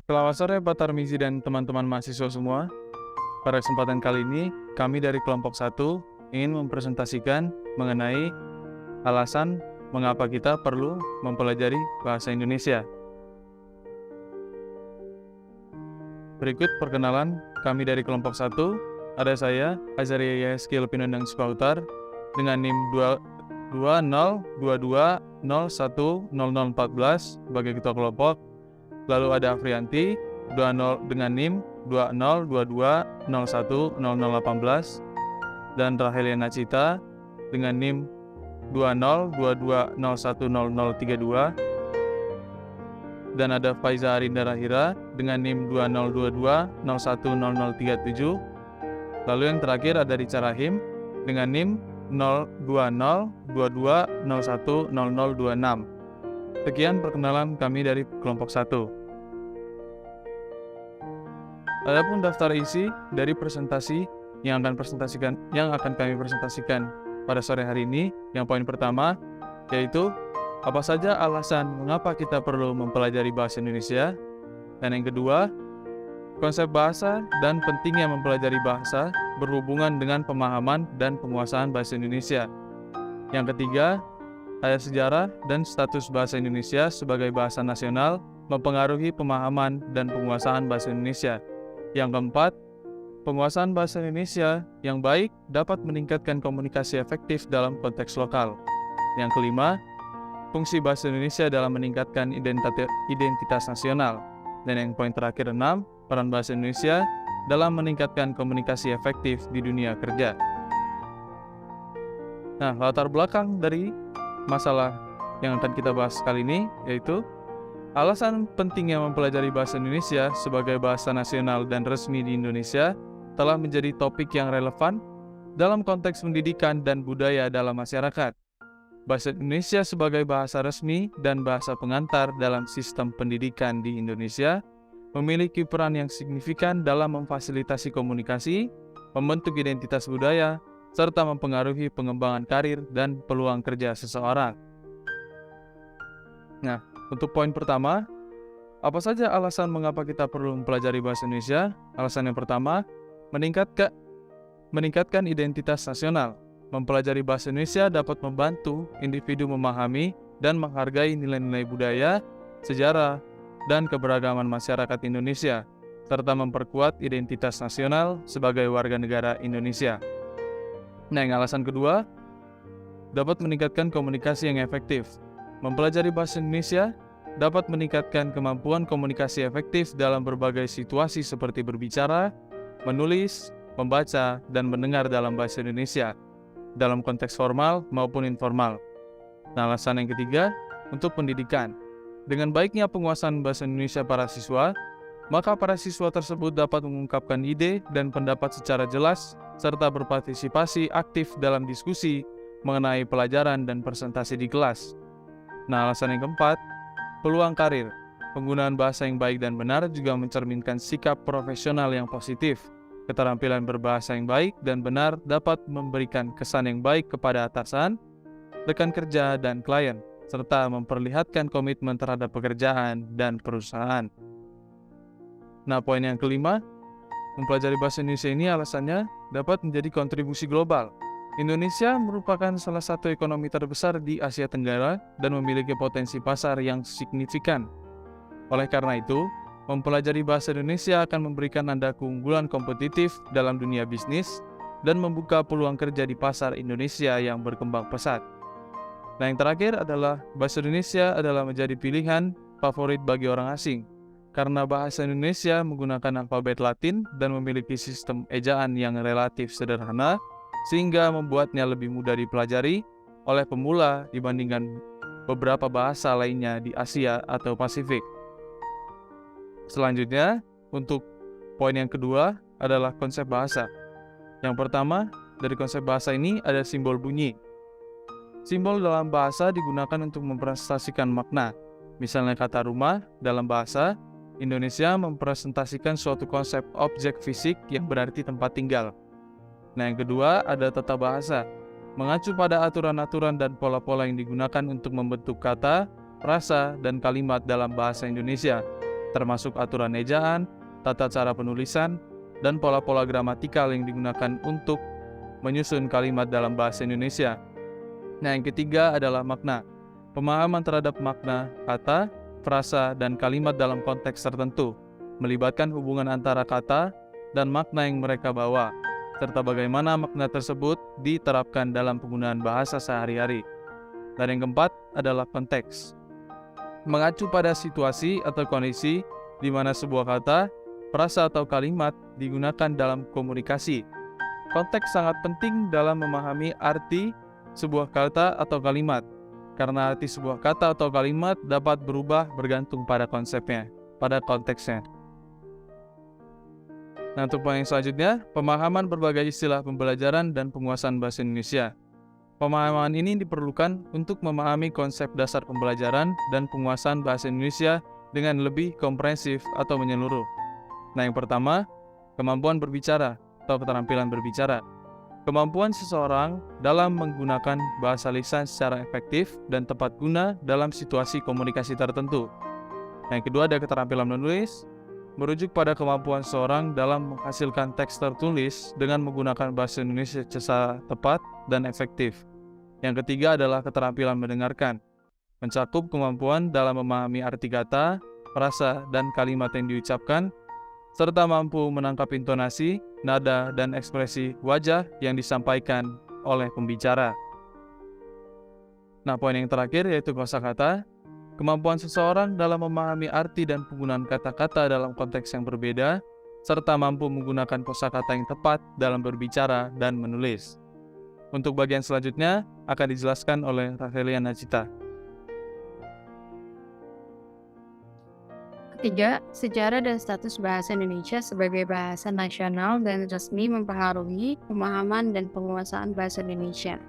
Selamat sore Pak Tarmizi dan teman-teman mahasiswa semua. Pada kesempatan kali ini, kami dari kelompok 1 ingin mempresentasikan mengenai alasan mengapa kita perlu mempelajari bahasa Indonesia. Berikut perkenalan kami dari kelompok 1. Ada saya, Azaria Yaski Lepinandang Sukautar, dengan NIM 2022010014 sebagai ketua kelompok. Lalu ada Afrianti 20 dengan NIM 2022010018 dan Raheliana Cita dengan NIM 2022010032 dan ada Faiza Arinda Rahira dengan NIM 2022010037. Lalu yang terakhir ada Rica Rahim dengan NIM 02022010026. Sekian perkenalan kami dari kelompok 1. Adapun daftar isi dari presentasi yang akan kami presentasikan pada sore hari ini, yang poin pertama yaitu apa saja alasan mengapa kita perlu mempelajari bahasa Indonesia, dan yang kedua, konsep bahasa dan pentingnya mempelajari bahasa berhubungan dengan pemahaman dan penguasaan bahasa Indonesia. Yang ketiga, ada sejarah dan status bahasa Indonesia sebagai bahasa nasional mempengaruhi pemahaman dan penguasaan bahasa Indonesia. Yang keempat, penguasaan bahasa Indonesia yang baik dapat meningkatkan komunikasi efektif dalam konteks lokal. Yang kelima, fungsi bahasa Indonesia dalam meningkatkan identitas nasional. Dan yang poin terakhir 6, peran bahasa Indonesia dalam meningkatkan komunikasi efektif di dunia kerja. Nah, latar belakang dari masalah yang akan kita bahas kali ini yaitu alasan pentingnya mempelajari bahasa Indonesia sebagai bahasa nasional dan resmi di Indonesia telah menjadi topik yang relevan dalam konteks pendidikan dan budaya dalam masyarakat. Bahasa Indonesia sebagai bahasa resmi dan bahasa pengantar dalam sistem pendidikan di Indonesia memiliki peran yang signifikan dalam memfasilitasi komunikasi, membentuk identitas budaya, serta mempengaruhi pengembangan karir dan peluang kerja seseorang. Nah, untuk poin pertama, apa saja alasan mengapa kita perlu mempelajari bahasa Indonesia? Alasan yang pertama, meningkatkan identitas nasional. Mempelajari bahasa Indonesia dapat membantu individu memahami dan menghargai nilai-nilai budaya, sejarah, dan keberagaman masyarakat Indonesia, serta memperkuat identitas nasional sebagai warga negara Indonesia. Nah, yang alasan kedua, dapat meningkatkan komunikasi yang efektif. Mempelajari bahasa Indonesia dapat meningkatkan kemampuan komunikasi efektif dalam berbagai situasi seperti berbicara, menulis, membaca, dan mendengar dalam bahasa Indonesia, dalam konteks formal maupun informal. Nah, alasan yang ketiga, untuk pendidikan. Dengan baiknya penguasaan bahasa Indonesia para siswa, maka para siswa tersebut dapat mengungkapkan ide dan pendapat secara jelas, serta berpartisipasi aktif dalam diskusi mengenai pelajaran dan presentasi di kelas. Nah, alasan yang keempat, peluang karir. Penggunaan bahasa yang baik dan benar juga mencerminkan sikap profesional yang positif. Keterampilan berbahasa yang baik dan benar dapat memberikan kesan yang baik kepada atasan, rekan kerja, dan klien, serta memperlihatkan komitmen terhadap pekerjaan dan perusahaan. Nah, poin yang kelima, mempelajari bahasa Indonesia ini alasannya dapat menjadi kontribusi global. Indonesia merupakan salah satu ekonomi terbesar di Asia Tenggara dan memiliki potensi pasar yang signifikan. Oleh karena itu, mempelajari bahasa Indonesia akan memberikan Anda keunggulan kompetitif dalam dunia bisnis dan membuka peluang kerja di pasar Indonesia yang berkembang pesat. Nah, yang terakhir adalah bahasa Indonesia adalah menjadi pilihan favorit bagi orang asing, karena bahasa Indonesia menggunakan alfabet Latin dan memiliki sistem ejaan yang relatif sederhana, sehingga membuatnya lebih mudah dipelajari oleh pemula dibandingkan beberapa bahasa lainnya di Asia atau Pasifik. Selanjutnya, untuk poin yang kedua adalah konsep bahasa. Yang pertama, dari konsep bahasa ini ada simbol bunyi. Simbol dalam bahasa digunakan untuk mempresentasikan makna. Misalnya kata rumah dalam bahasa Indonesia mempresentasikan suatu konsep objek fisik yang berarti tempat tinggal. Nah, yang kedua ada tata bahasa, mengacu pada aturan-aturan dan pola-pola yang digunakan untuk membentuk kata, frasa, dan kalimat dalam bahasa Indonesia. termasuk aturan ejaan, tata cara penulisan, dan pola-pola gramatikal yang digunakan untuk menyusun kalimat dalam bahasa Indonesia. Nah, yang ketiga adalah makna. Pemahaman terhadap makna, kata, frasa, dan kalimat dalam konteks tertentu, melibatkan hubungan antara kata dan makna yang mereka bawa, serta bagaimana makna tersebut diterapkan dalam penggunaan bahasa sehari-hari. Dan yang keempat adalah konteks. Mengacu pada situasi atau kondisi di mana sebuah kata, frasa atau kalimat digunakan dalam komunikasi. Konteks sangat penting dalam memahami arti sebuah kata atau kalimat, karena arti sebuah kata atau kalimat dapat berubah bergantung pada konsepnya, pada konteksnya. Nah, untuk poin yang selanjutnya, pemahaman berbagai istilah pembelajaran dan penguasaan bahasa Indonesia. Pemahaman ini diperlukan untuk memahami konsep dasar pembelajaran dan penguasaan bahasa Indonesia dengan lebih komprehensif atau menyeluruh. Nah, yang pertama, kemampuan berbicara atau keterampilan berbicara. Kemampuan seseorang dalam menggunakan bahasa lisan secara efektif dan tepat guna dalam situasi komunikasi tertentu. Yang kedua ada keterampilan menulis, merujuk pada kemampuan seseorang dalam menghasilkan teks tertulis dengan menggunakan bahasa Indonesia secara tepat dan efektif. Yang ketiga adalah keterampilan mendengarkan, mencakup kemampuan dalam memahami arti kata, frasa, dan kalimat yang diucapkan, serta mampu menangkap intonasi, nada, dan ekspresi wajah yang disampaikan oleh pembicara. Nah, poin yang terakhir yaitu kosakata. Kemampuan seseorang dalam memahami arti dan penggunaan kata-kata dalam konteks yang berbeda, serta mampu menggunakan kosakata yang tepat dalam berbicara dan menulis. Untuk bagian selanjutnya akan dijelaskan oleh Rafelia Najita. Ketiga, sejarah dan status bahasa Indonesia sebagai bahasa nasional dan resmi mempengaruhi pemahaman dan penguasaan bahasa Indonesia.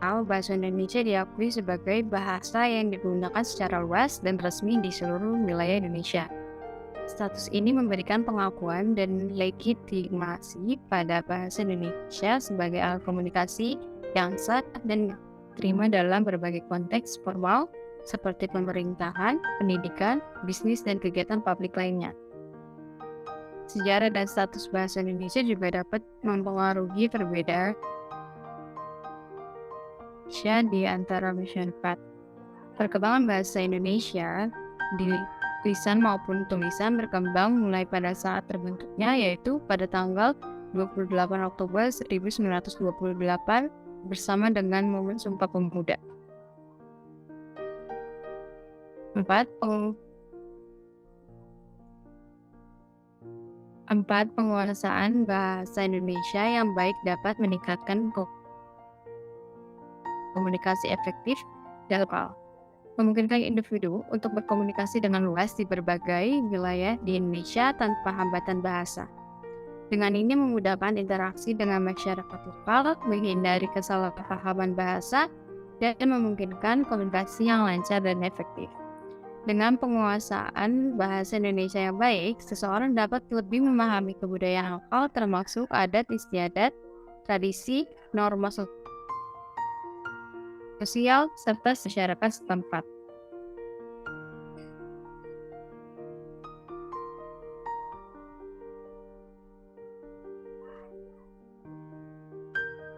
Bahasa Indonesia diakui sebagai bahasa yang digunakan secara luas dan resmi di seluruh wilayah Indonesia. Status ini memberikan pengakuan dan legitimasi pada bahasa Indonesia sebagai alat komunikasi yang sah dan diterima dalam berbagai konteks formal seperti pemerintahan, pendidikan, bisnis, dan kegiatan publik lainnya. Sejarah dan status bahasa Indonesia juga dapat mempengaruhi perbedaan di antara masyarakat. Perkembangan bahasa Indonesia di lisan maupun tulisan berkembang mulai pada saat terbentuknya, yaitu pada tanggal 28 Oktober 1928 bersama dengan Momen Sumpah Pemuda. 4. Penguasaan bahasa Indonesia yang baik dapat meningkatkan komunikasi efektif dan lokal, memungkinkan individu untuk berkomunikasi dengan luas di berbagai wilayah di Indonesia tanpa hambatan bahasa. Dengan ini memudahkan interaksi dengan masyarakat lokal, menghindari kesalahpahaman bahasa, dan memungkinkan komunikasi yang lancar dan efektif. Dengan penguasaan bahasa Indonesia yang baik, seseorang dapat lebih memahami kebudayaan lokal termasuk adat istiadat, tradisi, norma sosial, serta masyarakat setempat.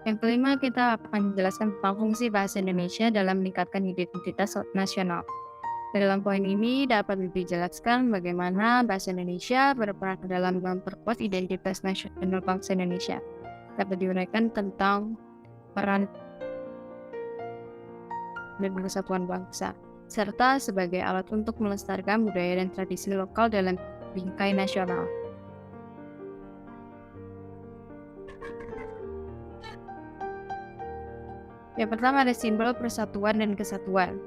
Yang kelima, kita akan menjelaskan tentang fungsi bahasa Indonesia dalam meningkatkan identitas nasional. Dalam poin ini dapat dijelaskan bagaimana bahasa Indonesia berperan dalam memperkuat identitas nasional bangsa Indonesia. Dapat diuraikan tentang peran dan persatuan bangsa, serta sebagai alat untuk melestarikan budaya dan tradisi lokal dalam bingkai nasional. Yang pertama ada simbol persatuan dan kesatuan.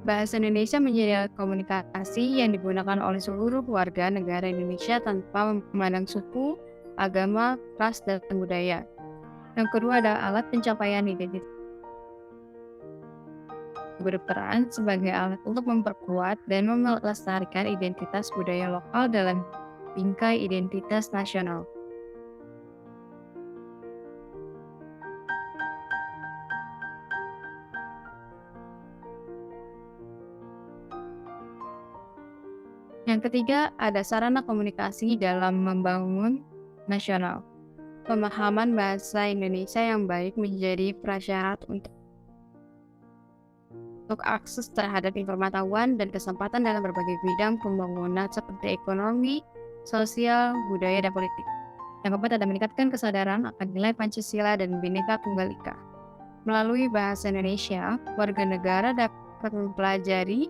Bahasa Indonesia menjadi alat komunikasi yang digunakan oleh seluruh warga negara Indonesia tanpa memandang suku, agama, ras, dan budaya. Yang kedua adalah alat pencapaian identitas. Berperan sebagai alat untuk memperkuat dan melestarikan identitas budaya lokal dalam bingkai identitas nasional. Yang ketiga, ada sarana komunikasi dalam membangun nasional. Pemahaman bahasa Indonesia yang baik menjadi prasyarat untuk akses terhadap pengetahuan dan kesempatan dalam berbagai bidang pembangunan seperti ekonomi, sosial, budaya, dan politik. Yang keempat, ada meningkatkan kesadaran akan nilai Pancasila dan Bhinneka Tunggal Ika. Melalui bahasa Indonesia, warga negara dapat mempelajari,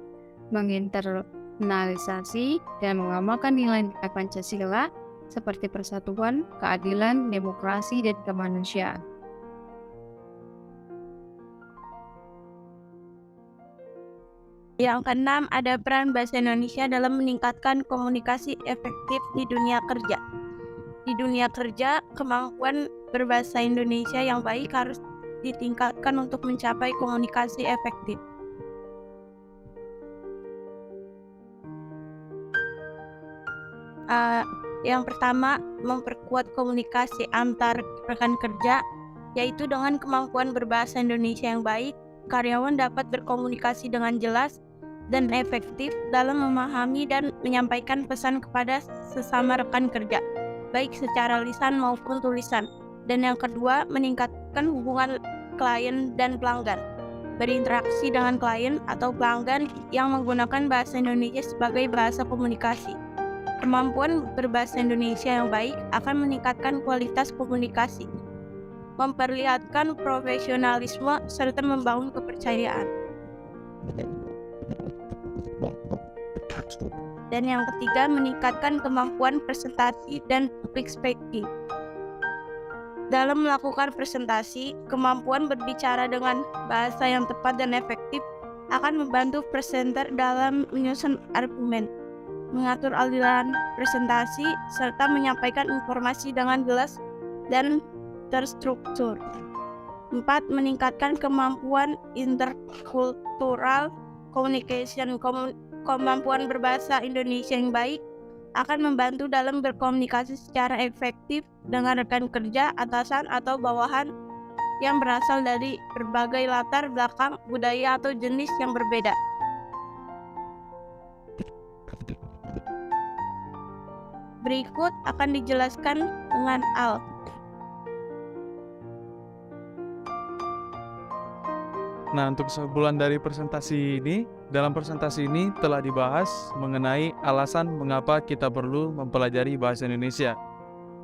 menginternalisasi, dan mengamalkan nilai-nilai Pancasila seperti persatuan, keadilan, demokrasi, dan kemanusiaan. Yang keenam, ada peran bahasa Indonesia dalam meningkatkan komunikasi efektif di dunia kerja. Di dunia kerja, kemampuan berbahasa Indonesia yang baik harus ditingkatkan untuk mencapai komunikasi efektif. Yang pertama, memperkuat komunikasi antar rekan kerja, yaitu dengan kemampuan berbahasa Indonesia yang baik, karyawan dapat berkomunikasi dengan jelas dan efektif dalam memahami dan menyampaikan pesan kepada sesama rekan kerja, baik secara lisan maupun tulisan. Dan yang kedua, meningkatkan hubungan klien dan pelanggan. Berinteraksi dengan klien atau pelanggan yang menggunakan bahasa Indonesia sebagai bahasa komunikasi. Kemampuan berbahasa Indonesia yang baik akan meningkatkan kualitas komunikasi, memperlihatkan profesionalisme, serta membangun kepercayaan. Dan yang ketiga, meningkatkan kemampuan presentasi dan public speaking. Dalam melakukan presentasi, kemampuan berbicara dengan bahasa yang tepat dan efektif akan membantu presenter dalam menyusun argumen, mengatur aliran presentasi, serta menyampaikan informasi dengan jelas dan terstruktur. 4. Meningkatkan kemampuan interkultural communication. Kemampuan berbahasa Indonesia yang baik akan membantu dalam berkomunikasi secara efektif dengan rekan kerja, atasan, atau bawahan yang berasal dari berbagai latar belakang, budaya, atau jenis yang berbeda. Berikut akan dijelaskan dengan Al. Nah, untuk kesimpulan dari presentasi ini, dalam presentasi ini telah dibahas mengenai alasan mengapa kita perlu mempelajari bahasa Indonesia.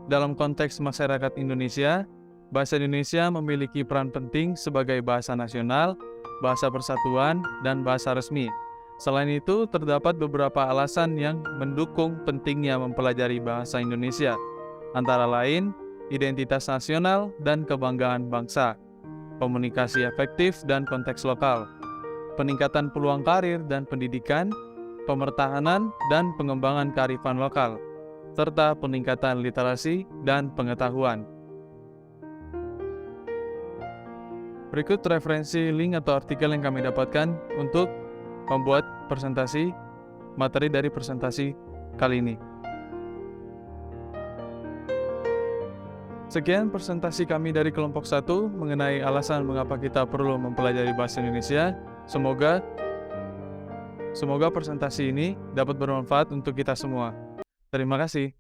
Dalam konteks masyarakat Indonesia, bahasa Indonesia memiliki peran penting sebagai bahasa nasional, bahasa persatuan, dan bahasa resmi. Selain itu, terdapat beberapa alasan yang mendukung pentingnya mempelajari bahasa Indonesia, antara lain identitas nasional dan kebanggaan bangsa, komunikasi efektif dan konteks lokal, peningkatan peluang karir dan pendidikan, pemertahanan dan pengembangan kearifan lokal, serta peningkatan literasi dan pengetahuan. Berikut referensi link atau artikel yang kami dapatkan untuk membuat presentasi materi dari presentasi kali ini. Sekian presentasi kami dari kelompok 1 mengenai alasan mengapa kita perlu mempelajari bahasa Indonesia. Semoga presentasi ini dapat bermanfaat untuk kita semua. Terima kasih.